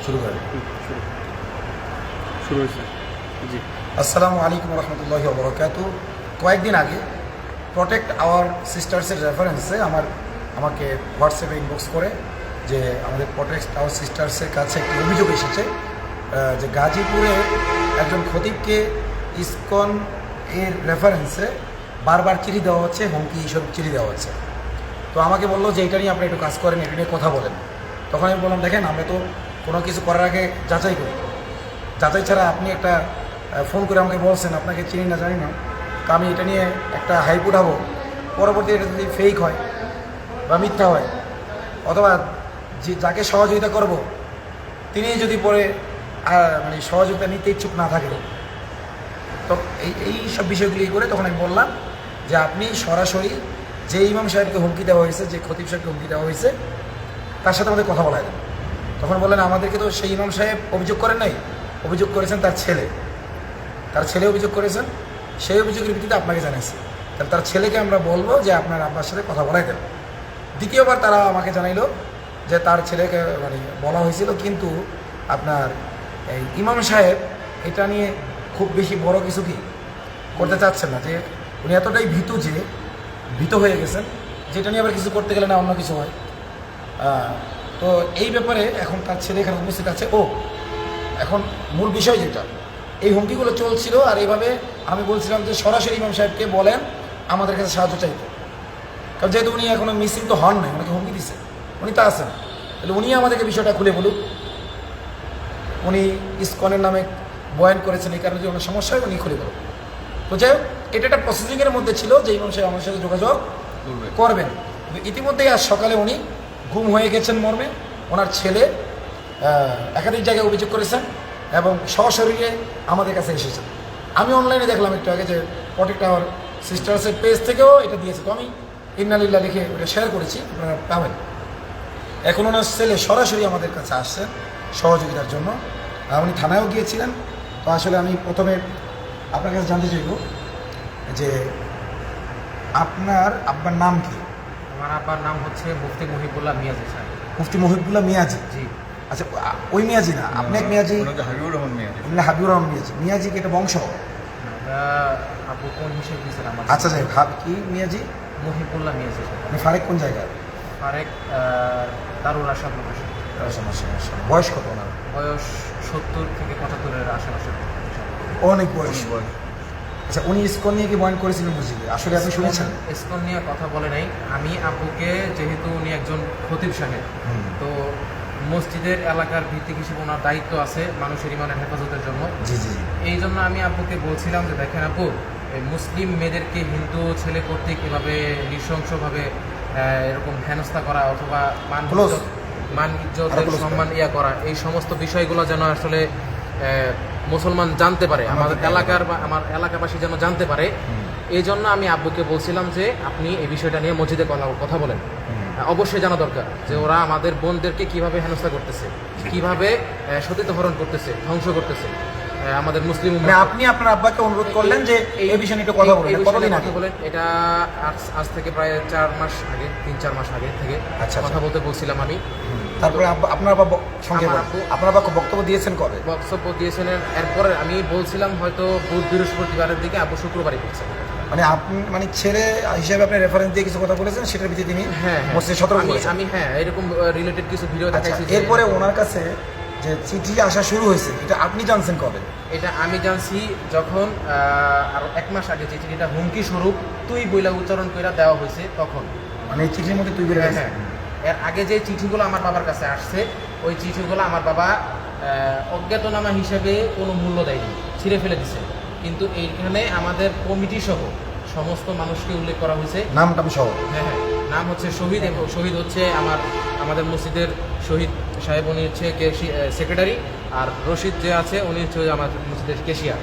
শুরু করেন। শুরু হয়েছে। জি, আসসালামু আলাইকুম রহমতুল্লাহি ওয়া বারাকাতুহু। কয়েকদিন আগে প্রোটেক্ট আওয়ার সিস্টার্সের রেফারেন্সে আমাকে হোয়াটসঅ্যাপে ইনবক্স করে যে আমাদের প্রোটেক্ট আওয়ার সিস্টার্সের কাছে একটি অভিযোগ এসেছে যে গাজীপুরে একজন খতিবকে ইসকন এর রেফারেন্সে বারবার চিঠি দেওয়া হচ্ছে, হুমকি স্বরূপ চিঠি দেওয়া হচ্ছে। তো আমাকে বললো যে এটা নিয়ে আপনি একটু কাজ করেন, এটা নিয়ে কথা বলেন। তখন আমি বললাম, দেখেন আমরা তো কোনো কিছু করার আগে যাচাই করি, যাচাই ছাড়া আপনি একটা ফোন করে আমাকে বলছেন আপনাকে চিনি না জানি না, তো আমি এটা নিয়ে একটা হাইপ উঠাবো, পরবর্তী এটা যদি ফেক হয় বা মিথ্যা হয় অথবা যাকে সহযোগিতা করব তিনি যদি পরে মানে সহযোগিতা নিতে ইচ্ছুক না থাকে, তো এই সব বিষয়গুলি করে তখন আমি বললাম যে আপনি সরাসরি যে ইমাম সাহেবকে হুমকি দেওয়া হয়েছে, যে খতিব সাহেবকে হুমকি দেওয়া হয়েছে তার সাথে আমাদের কথা বলা দেন। তখন বললেন আমাদেরকে তো সেই ইমাম সাহেব অভিযোগ করেন নাই, অভিযোগ করেছেন তার ছেলে অভিযোগ করেছেন, সেই অভিযোগের ভিত্তিতে আপনাকে জানাইছে। তাহলে তার ছেলেকে আমরা বলবো যে আপনার আব্বার সাথে কথা বলাই দেন। দ্বিতীয়বার তারা আমাকে জানাইলো যে তার ছেলেকে মানে বলা হয়েছিল, কিন্তু আপনার এই ইমাম সাহেব এটা নিয়ে খুব বেশি বড় কিছু কি করতে চাচ্ছেন না, যে উনি এতটাই ভীত হয়ে গেছেন যেটা নিয়ে আবার কিছু করতে গেলে না অন্য কিছু হয়। তো এই ব্যাপারে এখন তার ছেলে এখানে উপস্থিত আছে। এখন মূল বিষয় যেটা, এই হুমকিগুলো চলছিল আর এইভাবে আমি বলছিলাম যে সরাসরি ইমাম সাহেবকে বলেন আমাদের কাছে সাহায্য চাইতে, কারণ যেহেতু উনি এখনো মিসিং তো হন নাই, ওনাকে হুমকি দিচ্ছে, উনি তা আছেন, তাহলে উনি আমাদেরকে বিষয়টা খুলে বলুক। উনি ইসকনের নামে বয়ান করেছেন, এই কারণে যদি অনেক সমস্যা হয় উনি খুলে বলুক। তো যাই হোক, এটা একটা প্রসেসিংয়ের মধ্যে ছিল যে ইমাম সাহেব আমার সাথে যোগাযোগ করবেন। ইতিমধ্যেই আজ সকালে উনি গুম হয়ে গেছেন মর্মে ওনার ছেলে একাধিক জায়গায় অভিযোগ করেছেন এবং সশরীরে আমাদের কাছে এসেছেন। আমি অনলাইনে দেখলাম একটু আগে যে প্রোটেক্ট আওয়ার সিস্টার্সের পেজ থেকেও এটা দিয়েছে, তো আমি ইন্নালিল্লাহ লিখে ওটা শেয়ার করেছি, আপনারা পাবেন। এখন ওনার ছেলে সরাসরি আমাদের কাছে আসছেন সহযোগিতার জন্য। উনি থানায়ও গিয়েছিলেন। তো আসলে আমি প্রথমে আপনার কাছে জানতে চাইব যে আপনার আব্বার নাম কি? আমার আব্বার নাম হচ্ছে মুফতি মহিবুল্লাহ মিয়াজি সাহেব। মুফতি মহিবুল্লাহ মিয়াজি? জি। আচ্ছা, ওই মিয়াজি না, আপনি এক মিয়াজি, হাবিবুর রহমান মিয়াজি। হাবিবুর রহমান মিয়াজি। মিয়াজি কি এটা বংশ? আব্বু কোন হিসেবে দিয়েছেন আমার? আচ্ছা যাই, কি মিয়াজি? মহিবুল্লাহ মিয়াজি সাহেব। আপনি ফারেক কোন জায়গায়? ফারেক দারুল আশাদ লোকেশন। বয়স কত ওনার? বয়স 70 থেকে 75-এর আশেপাশে। অনেক বয়স। আচ্ছা, উনি ইসকন নিয়ে কি বয়ান করেছিলেন বুঝি? আসলে আপনি শুনেছেন? ইসকন নিয়ে কথা বলে নাই। আমি আব্বুকে, যেহেতু উনি একজন খতিব সাহেব, তো মসজিদের এলাকার ভিত্তিক হিসেবে ওনার দায়িত্ব আছে মানুষের ইমানের হেফাজতের জন্য। জি জি। এই জন্য আমি আব্বুকে বলছিলাম যে দেখেন আব্বু, মুসলিম মেয়েদেরকে হিন্দু ছেলে কর্তৃক এভাবে নৃশংসভাবে এরকম হেনস্থা করা অথবা মান ইজ্জতের সম্মান করা, এই সমস্ত বিষয়গুলো যেন আসলে মুসলমান জানতে পারে, আমাদের এলাকার বা আমার এলাকাবাসী যেন জানতে পারে। এই জন্য আমি আব্বুকে বলছিলাম যে আপনি এই বিষয়টা নিয়ে মসজিদে কথা বলেন। অবশ্যই জানা দরকার যে ওরা আমাদের বোনদেরকে কিভাবে হেনস্থা করতেছে, কিভাবে সতীর্থহরণ করতেছে, ধ্বংস করতেছে আমাদের মুসলিম। আপনি আপনার আব্বাকে অনুরোধ করলেন যে এই বিষয়ে একটু কথা বলেন, কতদিন আগে বলেন? এটা আজ থেকে প্রায় 3-4 মাস আগে থেকে কথা বলতে বলছিলাম আমি। তারপরে আপনার বাবা সঙ্গে আপনার বাবা বক্তব্য দিয়েছেন কবে? বক্তব্য দিয়েছেন এরপরে আমি বলছিলাম হয়তো বুধ বৃহস্পতিবারের দিকে, আব্বু শুক্রবারই করছেন। মানে আপনি মানে ছেলে হিসেবে আপনি রেফারেন্স দিয়ে কিছু কথা বলেছেন, সেটার ভিত্তিতে তিনি মসজিদে সতর্ক করেছেন। আমি এরকম রিলেটেড কিছু ভিডিও দেখাইছি। এরপরে ওনার কাছে যে চিঠি আসা শুরু হয়েছে, এটা আপনি জানছেন কবে? এটা আমি জানছি যখন আরো 1 মাস আগে যে চিঠিটা হুমকি স্বরূপ তুই বইলা উচ্চারণ করে দেওয়া হয়েছে তখন। মানে এই চিঠির মধ্যে তুই বলে? হ্যাঁ। এর আগে যে চিঠিগুলো আমার বাবার কাছে আসছে, ওই চিঠিগুলো আমার বাবা অজ্ঞাতনামা হিসেবে কোনো মূল্য দেয়নি, ছিঁড়ে ফেলে দিছে। কিন্তু এইখানে আমাদের কমিটি সহ সমস্ত মানুষকে উল্লেখ করা হয়েছে, নামটা সহ। হ্যাঁ, নাম হচ্ছে শহীদ, এবং শহীদ হচ্ছে আমাদের মসজিদের শহীদ সাহেব, উনি হচ্ছে সেক্রেটারি, আর রশিদ যে আছে উনি হচ্ছে আমার মসজিদের কেশিয়ার।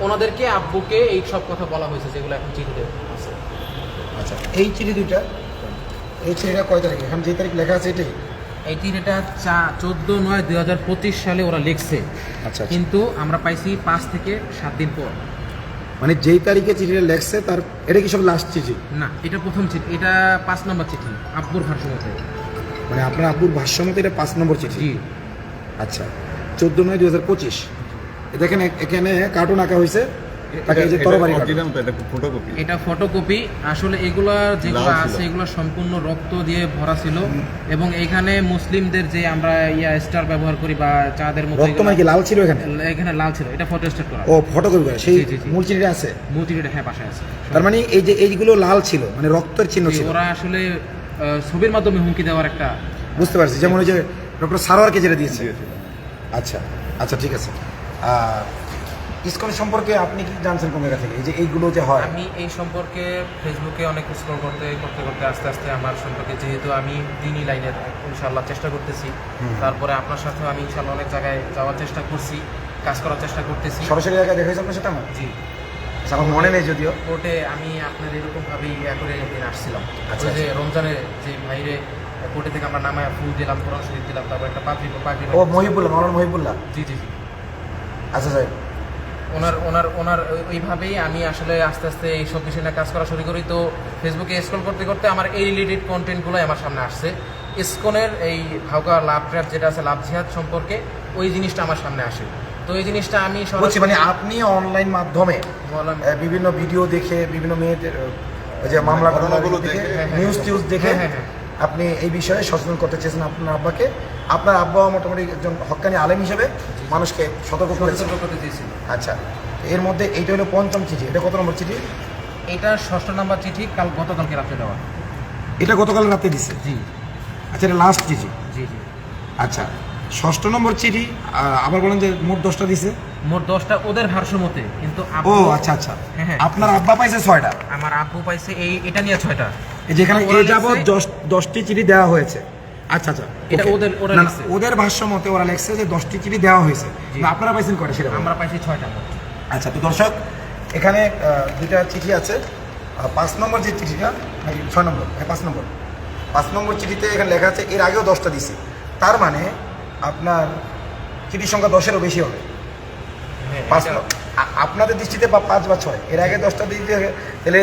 ওনাদেরকে আব্বুকে এই সব কথা বলা হয়েছে যেগুলো এখন চিঠিতে আছে। আচ্ছা, এই চিঠি দুইটা, এই চিঠিটা কয় তারিখ? এখন যে তারিখ লেখা আছে এটাই? এই চিঠিটা 14/9/2025 সালে ওরা লিখছে। আচ্ছা, কিন্তু আমরা পাইছি 5 থেকে 7 দিন পর। মানে যেই তারিখে চিঠিটা লেখছে তার এটা কি সব লাস্ট চিঠি? না, এটা প্রথম চিঠি, এটা 5 নম্বর চিঠি আব্বুর ভাষ্য মতে। মানে আপনার আব্বুর ভাষ্য মতে এটা 5 নম্বর চিঠি? জি। আচ্ছা 14/9/2025। দেখেন এখানে কার্টুন আঁকা হয়েছে, তাকে এই যে তরবারি কার্টুন। অরিজিনাল তো, এটা ফটোকপি। এটা ফটোকপি। আসলে এগুলা যেগুলো লাল ছিল। আছে এগুলো সম্পূর্ণ রক্ত দিয়ে ভরা ছিল এবং এখানে মুসলিমদের যে আমরা স্টার ব্যবহার করি বা চাঁদের মতো রক্ত মানে কি লাল ছিল এখানে? এখানে লাল ছিল, এটা ফটো স্টার করা। ও ফটোকপি করে সেই জি, জি, জি। মূল চিঠিটা আছে। মূর্তিটা হ্যাঁ পাশে আছে। তার মানে এই যে এইগুলো লাল ছিল, মানে রক্তের চিহ্ন ছিল। ওরা আসলে ছবির মাধ্যমে হুমকি দেওয়ার একটা বুঝতে পারছি, যেমন ওই যে ডক্টর সারোয়ারকে যেটা দিয়েছে। আচ্ছা আচ্ছা, ঠিক আছে। ইসকন সম্পর্কে আপনি কি জানছেন কোন জায়গা থেকে, এই যে এইগুলো যে হয়? আমি এই সম্পর্কে ফেসবুকে অনেক স্ক্রল করতে করতে করতে আস্তে আস্তে আমার সম্পর্কে, যেহেতু আমি দিনই লাইনের ইনশাল্লাহ চেষ্টা করতেছি, তারপরে আপনার সাথেও আমি ইনশাল্লাহ অনেক জায়গায় যাওয়ার চেষ্টা করছি, কাজ করার চেষ্টা করতেছি। সরাসরি জায়গায় দেখা হয়েছে আপনার সাথে আমার? জি, আচ্ছা, আমার মনে নেই যদিও। কোর্টে আমি আপনার এরকমভাবেই করে একদিন আসছিলাম। আচ্ছা, ওই যে রমজানের যে ভাইরে কোর্টে থেকে আমরা নামায় ফুল দিলাম, কোরআন শরীফ দিলাম, তারপর একটা পাত্রী ও মহিবুল্লাহ, মাওলানা মহিবুল্লাহ। জি জি জি। আচ্ছা স্যার, ওনার ওইভাবেই আমি আসলে আস্তে আস্তে এইসব বিষয় নিয়ে কাজ করা শুরু করি। তো ফেসবুকে স্ক্রল করতে করতে আমার এই রিলেটেড কন্টেন্টগুলোই আমার সামনে আসছে। ইসকনের এই ভাউকা লাভ ট্র্যাপ যেটা আছে, লাভ জিহাদ সম্পর্কে, ওই জিনিসটা আমার সামনে আসে। তো এই জিনিসটা আমি বলছি মানে আপনি অনলাইন মাধ্যমে বললাম বিভিন্ন ভিডিও দেখে, বিভিন্ন মেয়েদের ওই যে মামলা ঘটনাগুলো দেখে, নিউজ টিউজ দেখে আপনি এই বিষয়ে সচেতন করতে চেয়েছেন আপনার আব্বাকে। আপনার আব্বা মোটামুটি একজন হক্কানি আলেম হিসেবে মানুষকে সতর্ক করেছেন। করতে চেয়েছিল। আচ্ছা, এর মধ্যে এইটা হলো 5ম চিঠি। এটা কত নম্বর চিঠি? এটা 6ষ্ঠ নাম্বার চিঠি, গতকালকে রাতে দেওয়া। এটা গতকাল রাতে দিছে? জি আচ্ছা, এটা লাস্ট চিঠি। জি জি। আচ্ছা, 6ষ্ঠ নম্বর চিঠি। আবার বলেন যে মোট 10টা দিছে? মোট 10টা ওদের ভাষ্য মতে, কিন্তু ও আচ্ছা আচ্ছা, হ্যাঁ। আপনার আব্বা পাইছে 6টা, আমার আব্বু পাইছে এটা নিয়ে 6টা। এই যেখানে ওরা এই যাবৎ 10টি চিঠি দেওয়া হয়েছে। আচ্ছা আচ্ছা, এটা okay. ওরা না, না, লিখছে। ওদের ভাষ্য মতে ওরা লেখছে যে 10টি চিঠি দেওয়া হয়েছে, না আপনারা পাইছেন কয়টা সেটা বলুন। আমরা পাইছি 6টা। আচ্ছা, তো দর্শক এখানে দুইটা চিঠি আছে। 5 নম্বর যে চিঠিটা, নাকি 6 নম্বর? হ্যাঁ, 5 নম্বর চিঠিতে এখানে লেখা আছে এর আগেও 10টা দিছি। তার মানে আপনার চিঠির সংখ্যা 10-এরও বেশি হবে। আপনাদের দৃষ্টিতে 5 বা 6, এর আগে 10টা দিতে, তাহলে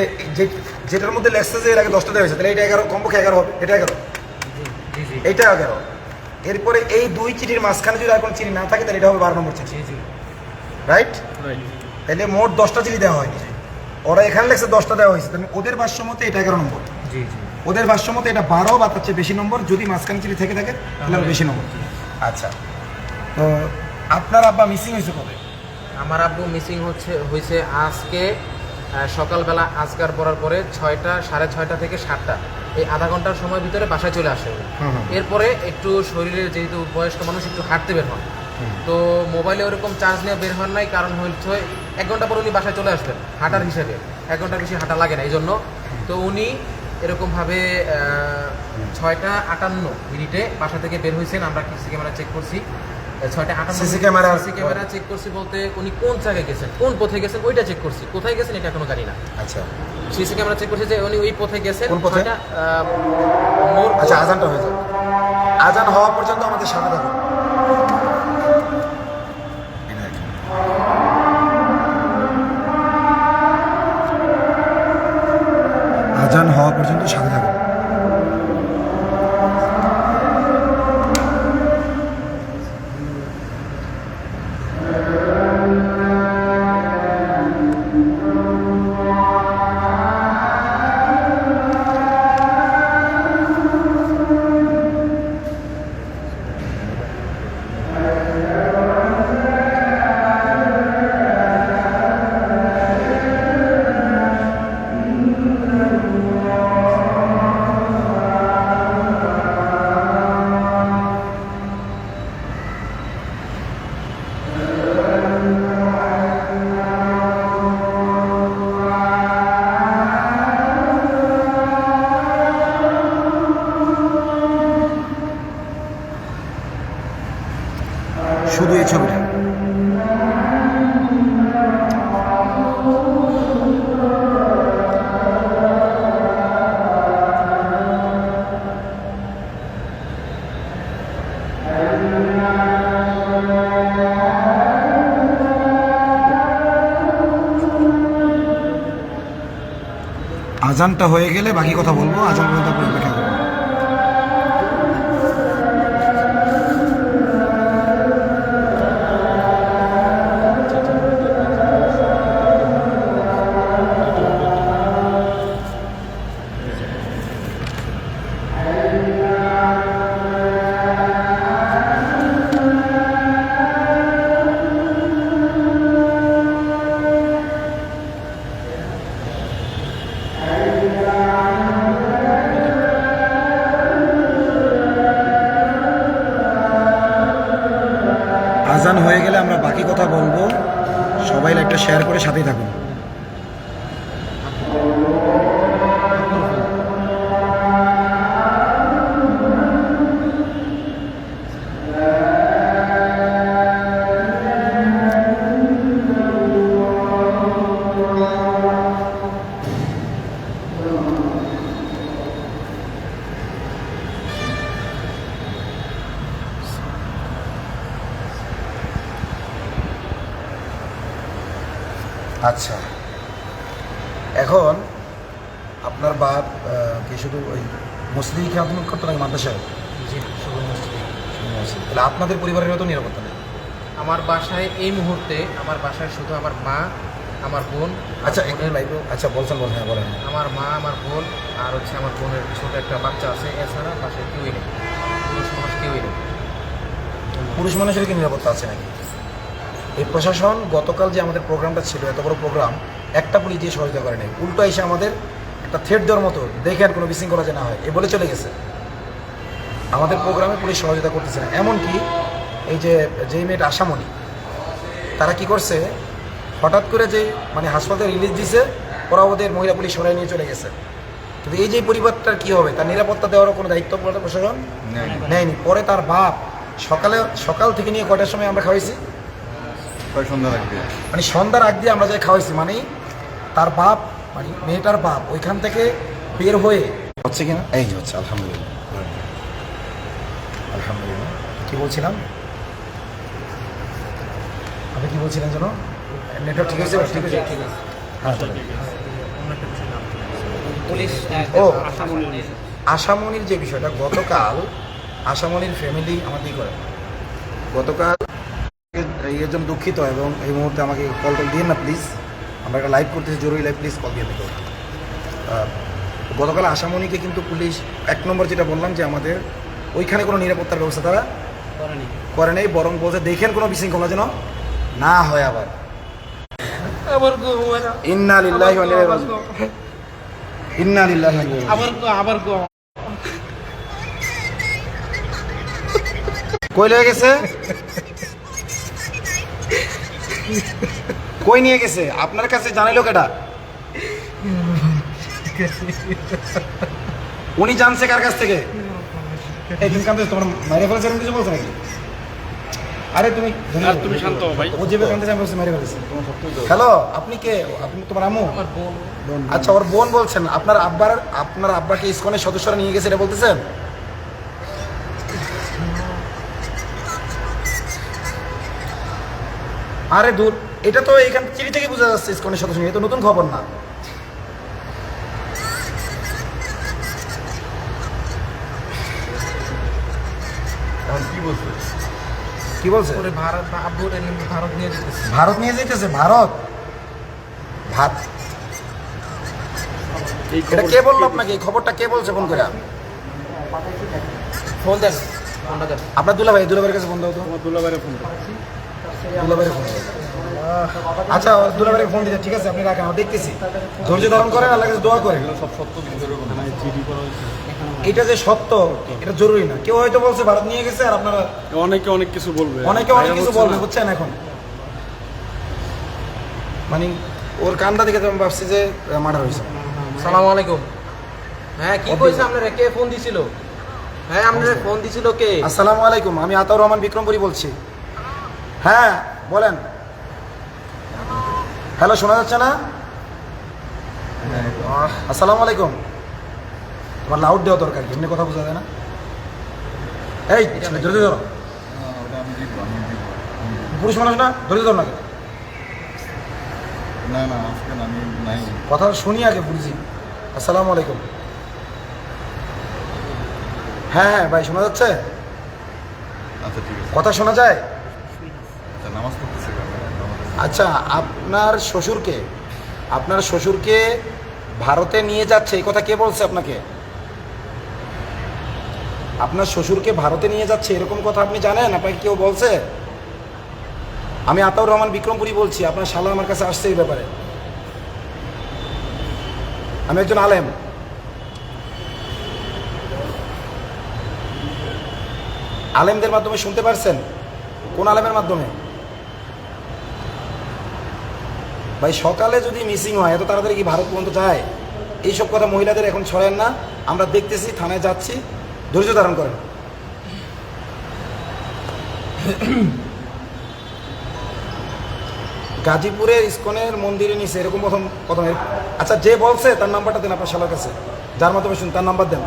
যেটার মধ্যে লেখছে যে এর আগে 10টা দেওয়া হয়েছে, তাহলে এটা 11, কমপক্ষে 11 হবে। এটা 11, এইটা 11। এরপরে এই 2 চিঠির মাঝখানে যদি আর কোনো চিঠি না থাকে, তাহলে এটা হবে 12 নম্বর চিঠি, রাইট? তাহলে মোট 10টা চিঠি দেওয়া হয়নি। ওরা এখানে লেখছে 10টা দেওয়া হয়েছে, তাহলে ওদের ভাষ্য মতে এটা 11 নম্বর। জি জি। ওদের ভাষ্য মতে এটা 12 বা তার চেয়ে বেশি নম্বর। যদি মাঝখানে চিঠি থেকে থাকে তাহলে আরো বেশি নম্বর। আচ্ছা, তো আপনার আব্বা মিসিং হয়েছে কবে? আমার আব্বু মিসিং হয়েছে আজকে সকালবেলা আজকার পড়ার পরে 6টা, 6:30 থেকে 7টা, এই আধা ঘন্টার সময়ের ভিতরে বাসায় চলে আসে। এরপরে একটু শরীরের, যেহেতু বয়স্ক মানুষ, একটু হাঁটতে বের হন। তো মোবাইলে ওরকম চার্জ নিয়ে বের হন নাই, কারণ হচ্ছে 1 ঘন্টা পর উনি বাসায় চলে আসবেন হাঁটার হিসেবে। 1 ঘন্টার বেশি হাঁটা লাগে না এই জন্য। তো উনি এরকমভাবে 6:58 বাসা থেকে বের হয়েছেন। আমরা সিসি ক্যামেরা চেক করছি, 6:58 সিসি ক্যামেরা চেক করছি বলতে উনি কোন জায়গায় গেছেন, কোন পথে গেছেন ওইটা চেক করছি। কোথায় গেছেন এটা এখনো জানি না। আচ্ছা, সিসি ক্যামেরা চেক করছি যে উনি ওই পথে গেছেন। কোন পথে? আচ্ছা, আজানটা হয়ে যাবে। আজান হওয়া পর্যন্ত আমাদের সাথে থাকুন। আজান হওয়া পর্যন্ত সাথে থাকুন। শুধু এই ছবিটা। আজানটা হয়ে গেলে বাকি কথা বলবো। আজান পর্যন্ত আপনার অপেক্ষা করবো। আজান হয়ে গেলে আমরা বাকি কথা বলবো। সবাই একটা শেয়ার করে সাথেই থাকুন। আচ্ছা, এখন আপনার বাপ কি শুধু ওই মসজিদ খেয়াল করতো নাকি মাদ্রাসায়? জি, শুভ মসজিদে। তাহলে আপনাদের পরিবারেরও তো নিরাপত্তা নেই। আমার বাসায় এই মুহূর্তে আমার বাসায় শুধু আমার মা, আমার বোন। আচ্ছা এখানে লাইভ, আচ্ছা বলছেন বলেন, হ্যাঁ বলেন। আমার মা, আমার বোন আর হচ্ছে আমার বোনের ছোট একটা বাচ্চা আছে। এছাড়া বাসায় কেউই নেই, পুরুষ মানুষ কেউই নেই। পুরুষ মানুষের কি নিরাপত্তা আছে নাকি? এই প্রশাসন গতকাল যে আমাদের প্রোগ্রামটা ছিল, এত বড় প্রোগ্রাম, একটা পুলিশ দিয়ে সহযোগিতা করে নেই, উল্টো এসে আমাদের একটা থ্রেট দেওয়ার মতো, দেখে আর কোনো বিশৃঙ্খলা যে না হয় এ বলে চলে গেছে। আমাদের প্রোগ্রামে পুলিশ সহযোগিতা করতেছে না। এমনকি এই যে যেই মেয়েটা আশামণি, তারা কি করছে, হঠাৎ করে যে মানে হাসপাতালে রিলিজ দিছে, ওরা ওদের মহিলা পুলিশ সরাই নিয়ে চলে গেছে। কিন্তু এই যে পরিবারটার কি হবে, তার নিরাপত্তা দেওয়ারও কোনো দায়িত্ব প্রশাসন নেয়নি। পরে তার বাপ সকাল থেকে নিয়ে কয়টার সময় আমরা খাওয়াইছি, মানে সন্ধ্যার আগ দিয়ে আমরা যাই খাওয়াইছি, মানে তার বাপ মানে মেয়েটার বাপ ওইখান থেকে বের হয়ে হচ্ছে কিনা, এই যে হচ্ছে। আলহামদুলিল্লাহ, আলহামদুলিল্লাহ। কি বলছিলাম, আপনি কি বলছিলেন যেন? নেটওয়ার্ক ঠিক আছে? ঠিক আছে, হ্যাঁ বলেন। পুলিশ ও আশামণির যে বিষয়টা, গতকাল আশামণির ফ্যামিলি আমার কি করে, গতকাল এর জন্য দুঃখিত, এবং এই মুহূর্তে আমাকে কল দিয়ে না প্লিজ, আমরা একটা লাইভ করতেছি, জরুরি লাইভ, প্লিজ কল দিয়ে দেখো। গতকাল আশামণিকে কিন্তু পুলিশ এক নম্বর যেটা বললাম যে আমাদের ওইখানে কোনো নিরাপত্তার ব্যবস্থা তারা করে নেই, বরং বলছে দেখেন কোনো বিশৃঙ্খলা যেন না হয়। আবার ইন্না লিল্লাহি ওয়া ইন্না ইলাইহি রাজিউন, ইন্না লিল্লাহি ওয়া ইন্না ইলাইহি রাজিউন। কই লয়ে গেছে, কই নিয়ে গেছে? আপনার কাছে জানাইলো কেটা? উনি জানছে কার কাছ থেকে? এই তুমি কান্দে, তোমার মাইরে ফেলেছে এরকম কিছু বলছো নাকি? আরে তুমি শান্ত হও ভাই। ও যেভাবে কান্দে আমি বলছি মাইরে ফেলেছে। হ্যালো, আপনি কে? আপনি তোমার আম্মু? আমার বোন। আচ্ছা, ওর বোন বলছেন। আপনার আব্বাকে ইসকনের সদস্যরা নিয়ে গেছে এটা বলতেছেন? আরে দূর, এটা তো এখান চিঠি থেকে বোঝা যাচ্ছে ইসকনের সদস্য নিয়ে, তো নতুন খবর না। কি বলছে? ভারত নিয়ে যেতেছে। ভারত নিয়ে যেতেছে? ভারত? এটা কে বললো আপনাকে? এই খবরটা কে বলছে ফোন করে? ফোন দেন, ফোনটা দেন। আপনার দুলাভাইয়ের কাছে ফোন দাও তো। দুলাভাইয়ের ফোন দাও। আচ্ছা, দুলাভাইয়ের ফোন দিতে, ঠিক আছে আপনি রাখেন, দেখতেছি। ধৈর্য ধারণ করেন, আল্লাহর কাছে দোয়া করেন। এটা যে সত্য এটা জরুরি না, কেউ হয়তো বলছে ভারত নিয়ে গেছে, আর আপনারা অনেকে অনেক কিছু বলবে, বুঝছেন? এখন মানে ওর কান্দা দেখে আমি ভাবছি যে মার্ডার হয়েছে। সালাম আলাইকুম। হ্যাঁ, কি কইছে আপনারা? কে ফোন দিছিল? হ্যাঁ, আপনারা ফোন দিছিল কে? আসসালামু আলাইকুম, আমি আতাউর রহমান বিক্রমপুরি বলছি। হ্যাঁ বলেন। হ্যালো, শোনা যাচ্ছে না? আসসালামু আলাইকুম। তোমার লাউড দেওয়া দরকার, এমনি কথা বোঝা যায় না। এই ধরে ধরো, পুরুষ মানুষ না, ধরে ধরো না। কথা শুনি আগে, বুঝছি। আসসালামু আলাইকুম। হ্যাঁ হ্যাঁ ভাই, শোনা যাচ্ছে? আচ্ছা ঠিক আছে, কথা শোনা যায়? আচ্ছা নামাজ পড়তেছি। আচ্ছা, আপনার শ্বশুরকে ভারতে নিয়ে যাচ্ছে, এই কথা কে বলছে আপনাকে? আপনার শ্বশুরকে ভারতে নিয়ে যাচ্ছে এরকম কথা আপনি জানেন? আপনাকে কেউ বলছে? আমি আতাউর রহমান বিক্রমপুরি বলছি। আপনার শালা আমার কাছে আসছে এই ব্যাপারে। আমি একজন আলেম। আলেমদের মাধ্যমে শুনতে পারছেন কোন আলেমের মাধ্যমে? ভাই সকালে যদি মিসিং হয় এত তাড়াতাড়ি কি ভারত পর্যন্ত যায়? এইসব কথা মহিলাদের এখন ছড়েন না, আমরা দেখতেছি, থানায় যাচ্ছি, ধৈর্য ধারণ করেন। গাজীপুরের ইসকনের মন্দিরে নিচে এরকম প্রথম আচ্ছা, যে বলছে তার নাম্বারটা দেন আপনার শালার কাছে, যার মাধ্যমে শুন তার নাম্বার দেন।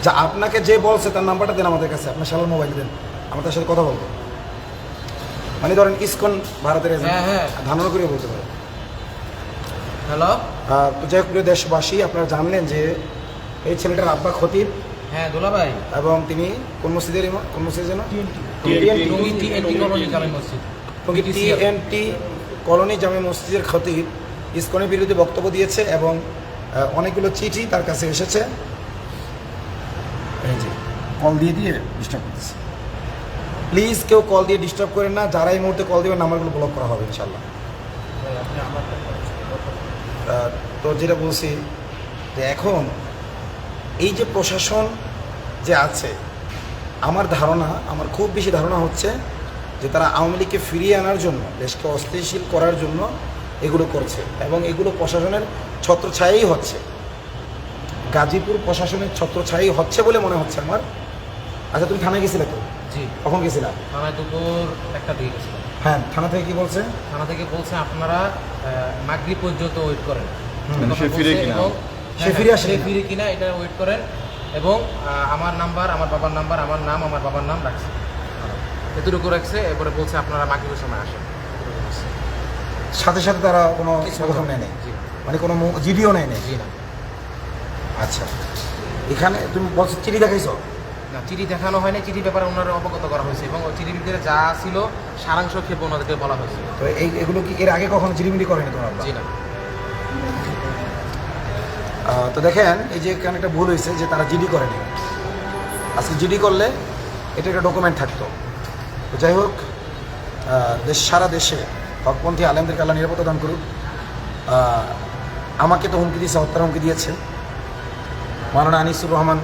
যা আপনাকে যে বলছে তার নাম্বারটা দেন আমাদের কাছে, আপনার শালার মোবাইল দেন, আমরা তার সাথে কথা বলবো। মানে ধরেন ইসকন ভারতের ধারণা করে বলতে পারে। হ্যালো, তো যাই হোক প্রিয় দেশবাসী, আপনারা জানলেন যে এই ছেলেটার আব্বা খতিব, হ্যাঁ দোলা ভাই, এবং তিনি কোন মসজিদের কোন মসজিদ যেন TNT কলোনি জামে মসজিদের খতিব ইসকনের বিরুদ্ধে বক্তব্য দিয়েছে এবং অনেকগুলো চিঠি তার কাছে এসেছে। এই যে কল দিয়ে ডিস্টার্ব করতেছে। প্লিজ কেউ কল দিয়ে ডিস্টার্ব করেন না, যারা এই মুহূর্তে কল দেবেন নাম্বারগুলো ব্লক করা হবে ইনশাল্লাহ। তো যেটা বলছি যে এখন এই যে প্রশাসন যে আছে, আমার ধারণা, আমার খুব বেশি ধারণা হচ্ছে যে তারা আওয়ামী লীগকে ফিরিয়ে আনার জন্য, দেশকে অস্থিতিশীল করার জন্য এগুলো করছে এবং এগুলো প্রশাসনের ছত্রছায়াই হচ্ছে। গাজীপুর প্রশাসনের ছত্রছায়াই হচ্ছে বলে মনে হচ্ছে আমার। আচ্ছা, তুমি থানায় গেছিলে তো? জি। কখন গেছিলাম? থানায় দুপুর 1টা দিয়ে গেছিলাম। হ্যাঁ, থানা থেকে কি বলছে? থানা থেকে বলছে আপনারা মাগরিব পর্যন্ত ওয়েট করেন, সে ফিরে কিনা, সে ফিরে আসে সে ফিরে কিনা এটা ওয়েট করেন, এবং আমার নাম্বার, আমার বাবার নাম্বার, আমার নাম, আমার বাবার নাম রাখছে, এতটুকু রাখছে। এরপরে বলছে আপনারা মাগরিবের সময় আসেন। সাথে সাথে তারা কোনো কথা নেয় নেই, জি মানে কোনো জিডিও নেয় নেই? জি না। আচ্ছা, এখানে তুমি বলছো চিঠি দেখাইছো? না, চিঠি দেখানো হয়নি, চিঠির ব্যাপারে ওনারা অবগত করা হয়েছে এবং চিঠির ভিতরে যা ছিল সারাংশ ক্ষেপে ওনাদেরকে বলা হয়েছে। তো এগুলো কি এর আগে কখনো চিঠিমিটি করেনি তোমার? জি না। তো দেখেন, এই যে এখানে একটা ভুল হয়েছে যে তারা জিডি করেনি। আজকে জিডি করলে এটা একটা ডকুমেন্ট থাকতো। তো যাই হোক, সারা দেশে হকপন্থী আলেমদেরকে আল্লাহ নিরাপত্তা দান করুক। আমাকে তো হুমকি দিয়েছে, হত্যার হুমকি দিয়েছে মাওলানা আনিসুর রহমান।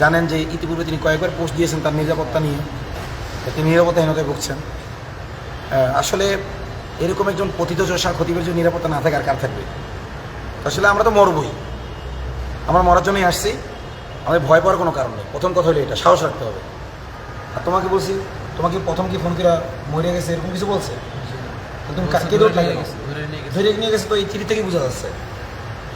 জানেন যে ইতিপূর্বে তিনি কয়েকবার পোস্ট দিয়েছেন তার নিরাপত্তা নিয়ে, তিনি নিরাপত্তাহীনতায় ভুগছেন। আসলে এরকম একজন পতিত চষা খতিবের যদি নিরাপত্তা না থাকে আর কার থাকবে? আসলে আমরা তো মরবই, আমরা মরার জন্যই আসছি, আমাদের ভয় পাওয়ার কোনো কারণ নেই। প্রথম কথা হলো এটা, সাহস রাখতে হবে। আর তোমাকে বলছি, তোমাকে প্রথম কি ফোন করে মরে গেছে এরকম কিছু বলছে? তুমি কাকে ধরে নিয়ে গেছে? তো এই চিঠি থেকে বোঝা যাচ্ছে,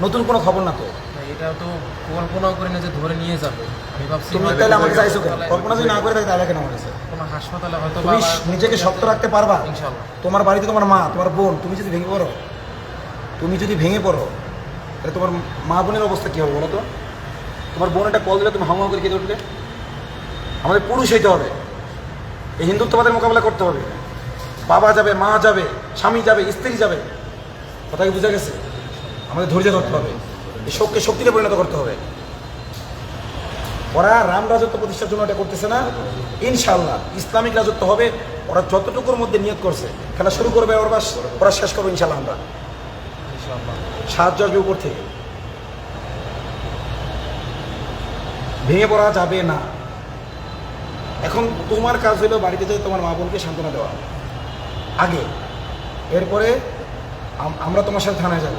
নতুন কোনো খবর না তো। এটা তো কল্পনাও করি না যে ধরে নিয়ে যাবে। আমি ভাবছি তুমি তাহলে আমাকে চাইছো কেন? কল্পনা যদি না করে থাকে তাহলে কেন বলেছে? কোনো হাসপাতালে হয়তো তুমি নিজেকে শক্ত রাখতে পারবা? ইনশাআল্লাহ। তোমার তোমার বাড়িতে তোমার মা, তোমার বোন, তুমি যদি ভেঙে পড়ো, তাহলে তোমার মা বোনের অবস্থা কী হবে বলো তো? তোমার বোন একটা কল দিলে তুমি হাওয়া করে কেঁদে উঠবে। আমাদের পুরুষ হইতে হবে, এই হিন্দুত্ববাদের মোকাবেলা করতে হবে। বাবা যাবে, মা যাবে, স্বামী যাবে, স্ত্রী যাবে, কথা কি বোঝা গেছে? আমাদের ধৈর্য ধরতে হবে, এই শোককে শক্তিতে পরিণত করতে হবে। ওরা রাম রাজত্ব প্রতিষ্ঠার জন্য এটা করতেছে না, ইনশাআল্লাহ ইসলামিক রাজত্ব হবে। ওরা যতটুকুর মধ্যে নিয়ত করছে খেলা শুরু করবে, ওরা শেষ করবো ইনশাআল্লাহ। আমরা সাহায্য আসবে উপর থেকে, ভেঙে পড়া যাবে না। এখন তোমার কাজ হলো বাড়িতে যেয়ে তোমার মা বোনকে সান্ত্বনা দেওয়া আগে, এরপরে আমরা তোমার সাথে থানায় যাব,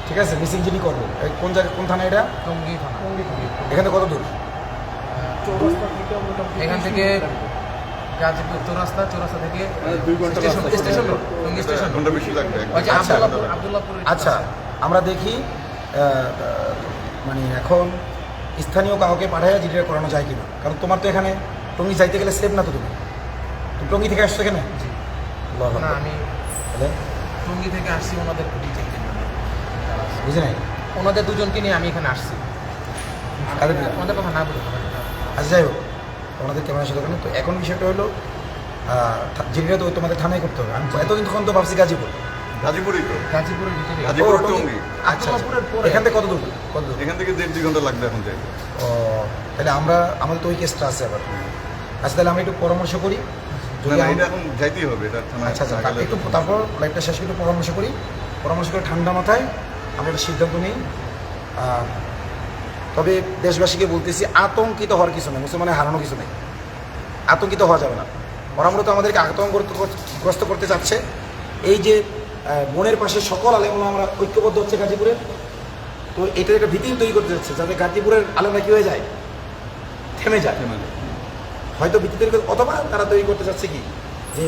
ঠিক আছে? মিসিং জিডি করবো। কোন জায়গায়, কোন থানা এটা? টঙ্গী থানা। এখানে কত দূর? এখান থেকে গাজীপুর চৌরাস্তা থেকে 2 ঘন্টা station road, Tongi station road. ঘন্টা বেশি লাগবে। ওই যে আচ্ছা। আব্দুল্লাহপুর। আচ্ছা, আমরা দেখি মানে এখন স্থানীয় কাউকে পাঠায় জিডিটা করানো যায় কিনা, কারণ তোমার তো এখানে টঙ্গী যাইতে গেলে সেফ না তো। তুমি টঙ্গী থেকে আসছো এখানে? না, আমি তাহলে টঙ্গী থেকে আসছি ওনাদের বুঝি নাই, ওনাদের দুজনকে নিয়ে আমি এখানে আসছি। কাদের? ওনাদের কথা না বলি। আচ্ছা, যাই হোক, ওনাদের ক্যামেরা সাথে ওখানে। তো এখন বিষয়টা হলো জিডিটা তো তোমাদের থানায় করতে হবে। আমি এতদিন তখন তো ভাবছি গাজীপুর। গাজীপুরই তো, গাজীপুরের ভিতরে। গাজীপুর ও, টঙ্গী। আচ্ছা, আব্দুল্লাহপুরের পরে। এখান থেকে কত দূর? এখান থেকে 1.5-2 ঘন্টা লাগবে এখন যাই। ও, তাহলে আমাদের তো ওই কেসটা আছে আবার। আচ্ছা, তাহলে আমরা একটু পরামর্শ করি। যদি না, আমি- এটা এখন যাইতেই হবে, এটা থানায়। আচ্ছা, একটু তারপর লাইভটা শেষ করে পরামর্শ করে ঠান্ডা মাথায় আমরা একটা সিদ্ধান্ত নিই। তবে দেশবাসীকে বলতেছি আতঙ্কিত হওয়ার কিছু নেই, মুসলমানের হারানো কিছু নেই, আতঙ্কিত হওয়া যাবে না। ওরা মূলত আমাদেরকে আতঙ্কগ্রস্ত করতে চাচ্ছে। এই যে বনের পাশে সকল আলেমরা আমরা ঐক্যবদ্ধ হচ্ছে গাজীপুরে, তো এটার একটা ভীতি তৈরি করতে যাচ্ছে যাতে গাজীপুরের আলেমরা কী হয়ে যায়, থেমে যায়। হয়তো ভীতি তৈরি অথবা তারা তৈরি করতে চাচ্ছে কি যে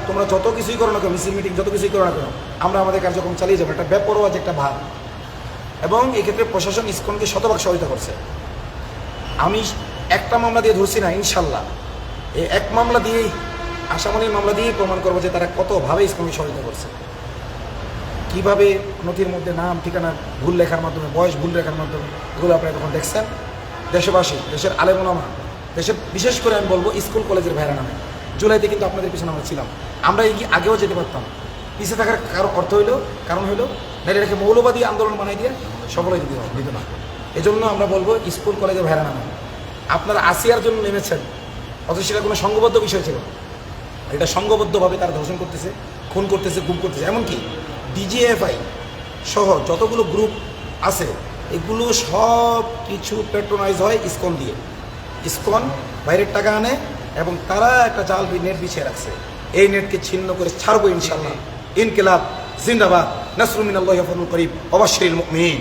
তোমরা যত কিছুই করো না কেন, মিছিল মিটিং যত কিছুই করো না কেন, আমরা আমাদের কার্যক্রম চালিয়ে যাবো, একটা বেপরোয়া যে একটা ভাব। এবং এক্ষেত্রে প্রশাসন ইসকনকে শতভাগ সহায়তা করছে। আমি একটা মামলা দিয়ে ধরছি না, ইনশাল্লাহ এই এক মামলা দিয়েই, আসামানির মামলা দিয়েই প্রমাণ করবো যে তারা কতভাবে ইসকনকে সহায়তা করছে। কীভাবে নথির মধ্যে নাম ঠিকানা ভুল লেখার মাধ্যমে, বয়স ভুল লেখার মাধ্যমে, এগুলো আপনারা তখন দেখছেন। দেশবাসী, দেশের আলেম ওলামা, দেশের বিশেষ করে আমি বলবো স্কুল কলেজের ভাইরা নামে জুলাইতে কিন্তু আপনাদের পিছনে আমরা ছিলাম। আমরা আগেও যেতে পারতাম, পিছিয়ে থাকার কারণ হইলো নাইলে রেখে মৌলবাদী আন্দোলন বানাই দিয়ে সফল দিত না। এজন্য আমরা বলবো স্কুল কলেজের ভাইরা নামে আপনারা আসিয়ার জন্য নেমেছেন, অথচ সেটা কোনো সংঘবদ্ধ বিষয় ছিল। এটা সংঘবদ্ধভাবে তারা ধর্ষণ করতেছে, খুন করতেছে, গুম করতেছে। এমনকি ডিজিএফআই সহ যতগুলো গ্রুপ আছে এগুলো সব কিছু প্যাট্রোনাইজ হয় ইসকন দিয়ে। ইসকন বাইরের টাকা আনে এবং তারা একটা জাল নেট বিছিয়ে রাখছে। এই নেটকে ছিন্ন করে ছাড়বো ইনশাল্লাহ। ইনকিলাব জিন্দাবাদ, নাসরুম মিনাল্লাহি ওয়া ফাতহুন করিব, ওয়া বাশশিরিল মুমিনিন।